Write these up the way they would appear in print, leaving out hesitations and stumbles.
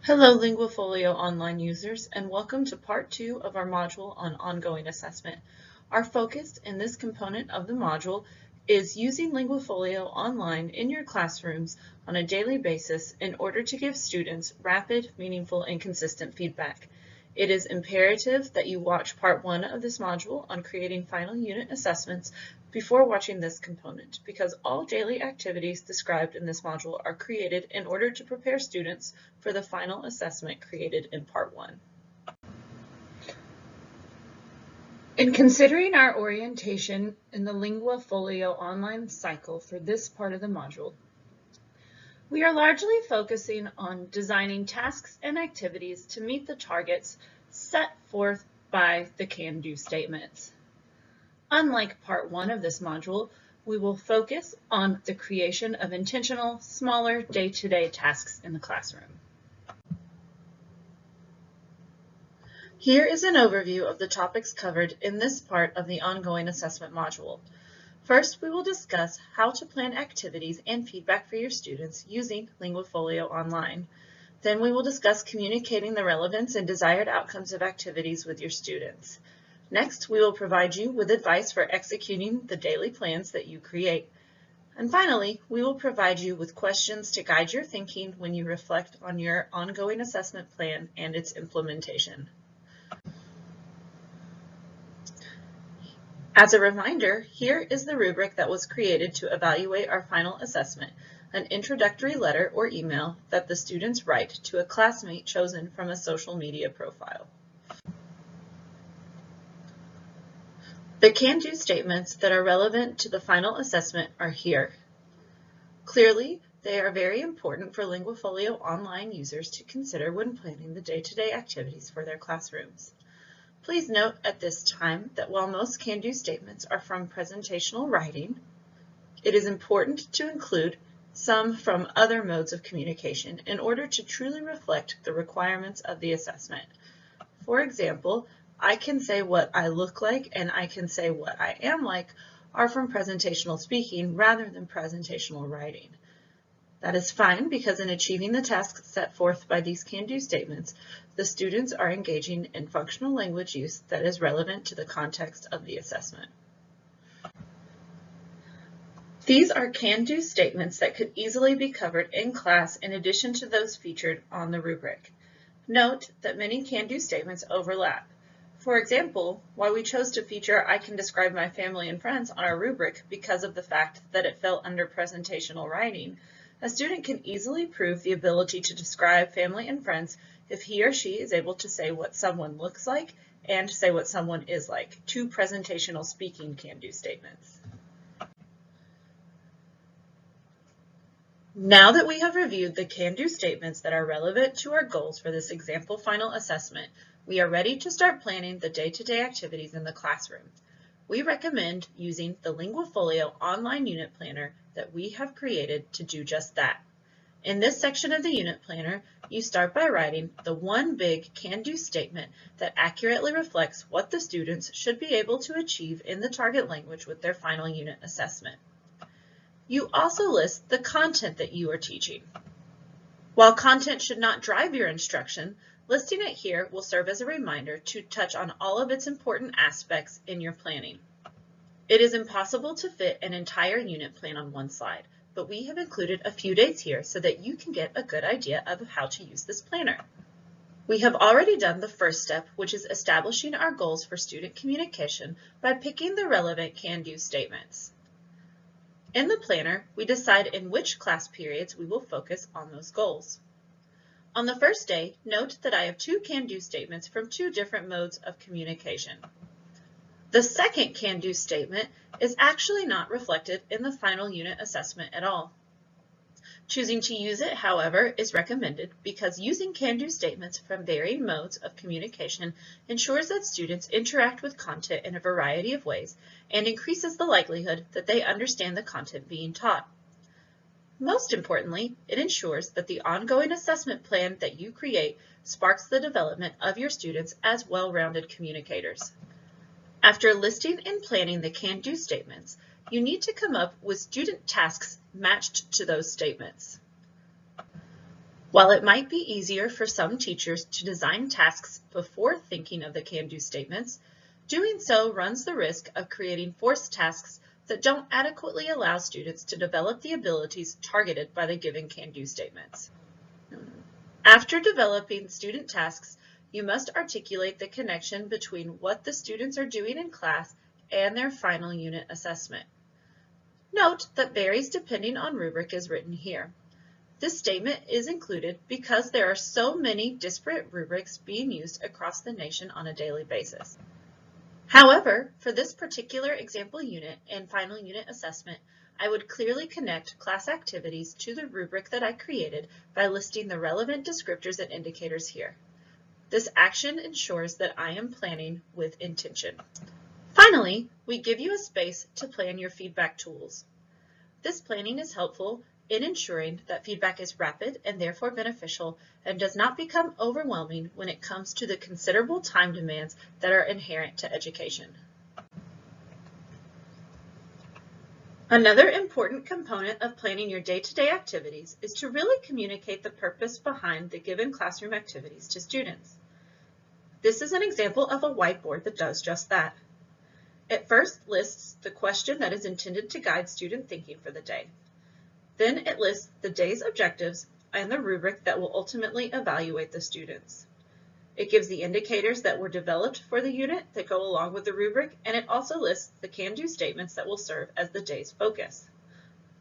Hello Linguafolio online users, and welcome to part 2 of our module on ongoing assessment. Our focus in this component of the module is using Linguafolio online in your classrooms on a daily basis in order to give students rapid, meaningful, and consistent feedback. It is imperative that you watch part 1 of this module on creating final unit assessments before watching this component, because all daily activities described in this module are created in order to prepare students for the final assessment created in part 1. In considering our orientation in the Linguafolio online cycle for this part of the module, we are largely focusing on designing tasks and activities to meet the targets set forth by the can-do statements. Unlike part 1 of this module, we will focus on the creation of intentional, smaller day-to-day tasks in the classroom. Here is an overview of the topics covered in this part of the ongoing assessment module. First, we will discuss how to plan activities and feedback for your students using Linguafolio online. Then we will discuss communicating the relevance and desired outcomes of activities with your students. Next, we will provide you with advice for executing the daily plans that you create. And finally, we will provide you with questions to guide your thinking when you reflect on your ongoing assessment plan and its implementation. As a reminder, here is the rubric that was created to evaluate our final assessment, an introductory letter or email that the students write to a classmate chosen from a social media profile. The can-do statements that are relevant to the final assessment are here. Clearly, they are very important for Linguafolio online users to consider when planning the day-to-day activities for their classrooms. Please note at this time that while most can-do statements are from presentational writing, it is important to include some from other modes of communication in order to truly reflect the requirements of the assessment. For example, I can say what I look like and I can say what I am like are from presentational speaking rather than presentational writing. That is fine because in achieving the tasks set forth by these can-do statements, the students are engaging in functional language use that is relevant to the context of the assessment. These are can-do statements that could easily be covered in class in addition to those featured on the rubric. Note that many can-do statements overlap. For example, while we chose to feature I can describe my family and friends on our rubric because of the fact that it fell under presentational writing, a student can easily prove the ability to describe family and friends if he or she is able to say what someone looks like and say what someone is like, two presentational speaking can-do statements. Now that we have reviewed the can-do statements that are relevant to our goals for this example final assessment, we are ready to start planning the day-to-day activities in the classroom. We recommend using the Linguafolio online unit planner that we have created to do just that. In this section of the unit planner, you start by writing the one big can-do statement that accurately reflects what the students should be able to achieve in the target language with their final unit assessment. You also list the content that you are teaching. While content should not drive your instruction, listing it here will serve as a reminder to touch on all of its important aspects in your planning. It is impossible to fit an entire unit plan on one slide, but we have included a few dates here so that you can get a good idea of how to use this planner. We have already done the first step, which is establishing our goals for student communication by picking the relevant can-do statements. In the planner, we decide in which class periods we will focus on those goals. On the first day, note that I have two can-do statements from two different modes of communication. The second can-do statement is actually not reflected in the final unit assessment at all. Choosing to use it, however, is recommended because using can-do statements from varying modes of communication ensures that students interact with content in a variety of ways and increases the likelihood that they understand the content being taught. Most importantly, it ensures that the ongoing assessment plan that you create sparks the development of your students as well-rounded communicators. After listing and planning the can-do statements, you need to come up with student tasks matched to those statements. While it might be easier for some teachers to design tasks before thinking of the can-do statements, doing so runs the risk of creating forced tasks that don't adequately allow students to develop the abilities targeted by the given can-do statements. After developing student tasks, you must articulate the connection between what the students are doing in class and their final unit assessment. Note that varies depending on rubric is written here. This statement is included because there are so many disparate rubrics being used across the nation on a daily basis. However, for this particular example unit and final unit assessment, I would clearly connect class activities to the rubric that I created by listing the relevant descriptors and indicators here. This action ensures that I am planning with intention. Finally, we give you a space to plan your feedback tools. This planning is helpful in ensuring that feedback is rapid and therefore beneficial and does not become overwhelming when it comes to the considerable time demands that are inherent to education. Another important component of planning your day-to-day activities is to really communicate the purpose behind the given classroom activities to students. This is an example of a whiteboard that does just that. It first lists the question that is intended to guide student thinking for the day. Then it lists the day's objectives and the rubric that will ultimately evaluate the students. It gives the indicators that were developed for the unit that go along with the rubric, and it also lists the can-do statements that will serve as the day's focus.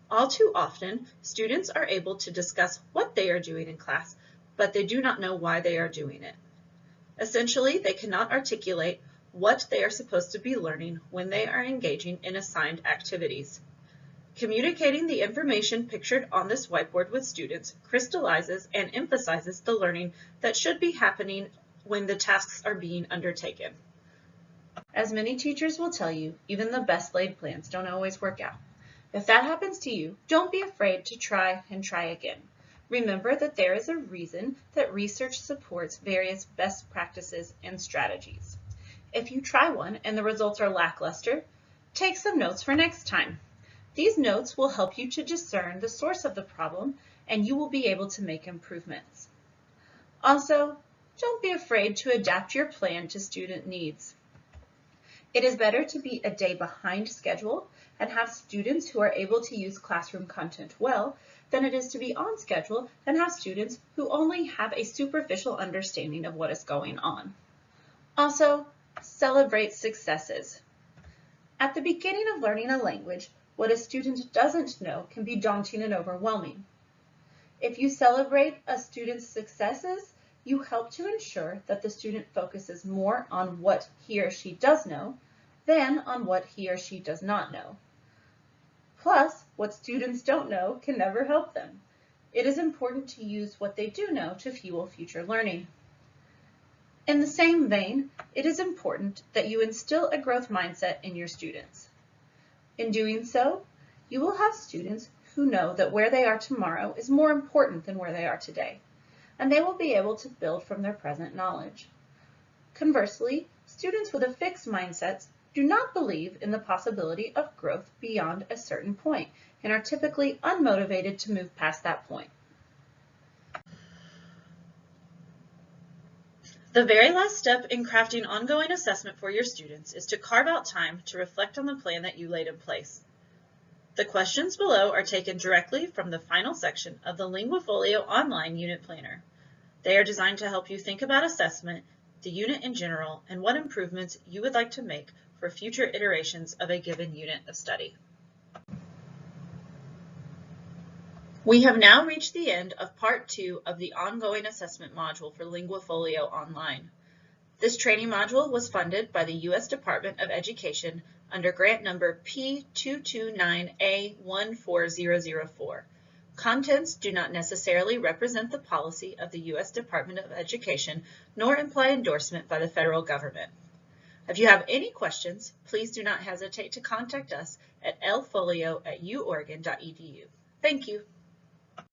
All too often, students are able to discuss what they are doing in class, but they do not know why they are doing it. Essentially, they cannot articulate what they are supposed to be learning when they are engaging in assigned activities. Communicating the information pictured on this whiteboard with students crystallizes and emphasizes the learning that should be happening when the tasks are being undertaken. As many teachers will tell you, even the best laid plans don't always work out. If that happens to you, don't be afraid to try and try again. Remember that there is a reason that research supports various best practices and strategies. If you try one and the results are lackluster, take some notes for next time. These notes will help you to discern the source of the problem, and you will be able to make improvements. Also, don't be afraid to adapt your plan to student needs. It is better to be a day behind schedule and have students who are able to use classroom content well than it is to be on schedule and have students who only have a superficial understanding of what is going on. Also, celebrate successes. At the beginning of learning a language, what a student doesn't know can be daunting and overwhelming. If you celebrate a student's successes, you help to ensure that the student focuses more on what he or she does know than on what he or she does not know. Plus, what students don't know can never help them. It is important to use what they do know to fuel future learning. In the same vein, it is important that you instill a growth mindset in your students. In doing so, you will have students who know that where they are tomorrow is more important than where they are today, and they will be able to build from their present knowledge. Conversely, students with a fixed mindset do not believe in the possibility of growth beyond a certain point and are typically unmotivated to move past that point. The very last step in crafting ongoing assessment for your students is to carve out time to reflect on the plan that you laid in place. The questions below are taken directly from the final section of the Linguafolio online unit planner. They are designed to help you think about assessment, the unit in general, and what improvements you would like to make for future iterations of a given unit of study. We have now reached the end of Part 2 of the ongoing assessment module for Linguafolio Online. This training module was funded by the U.S. Department of Education under grant number P229A14004. Contents do not necessarily represent the policy of the U.S. Department of Education nor imply endorsement by the federal government. If you have any questions, please do not hesitate to contact us at lfolio@uoregon.edu. Thank you.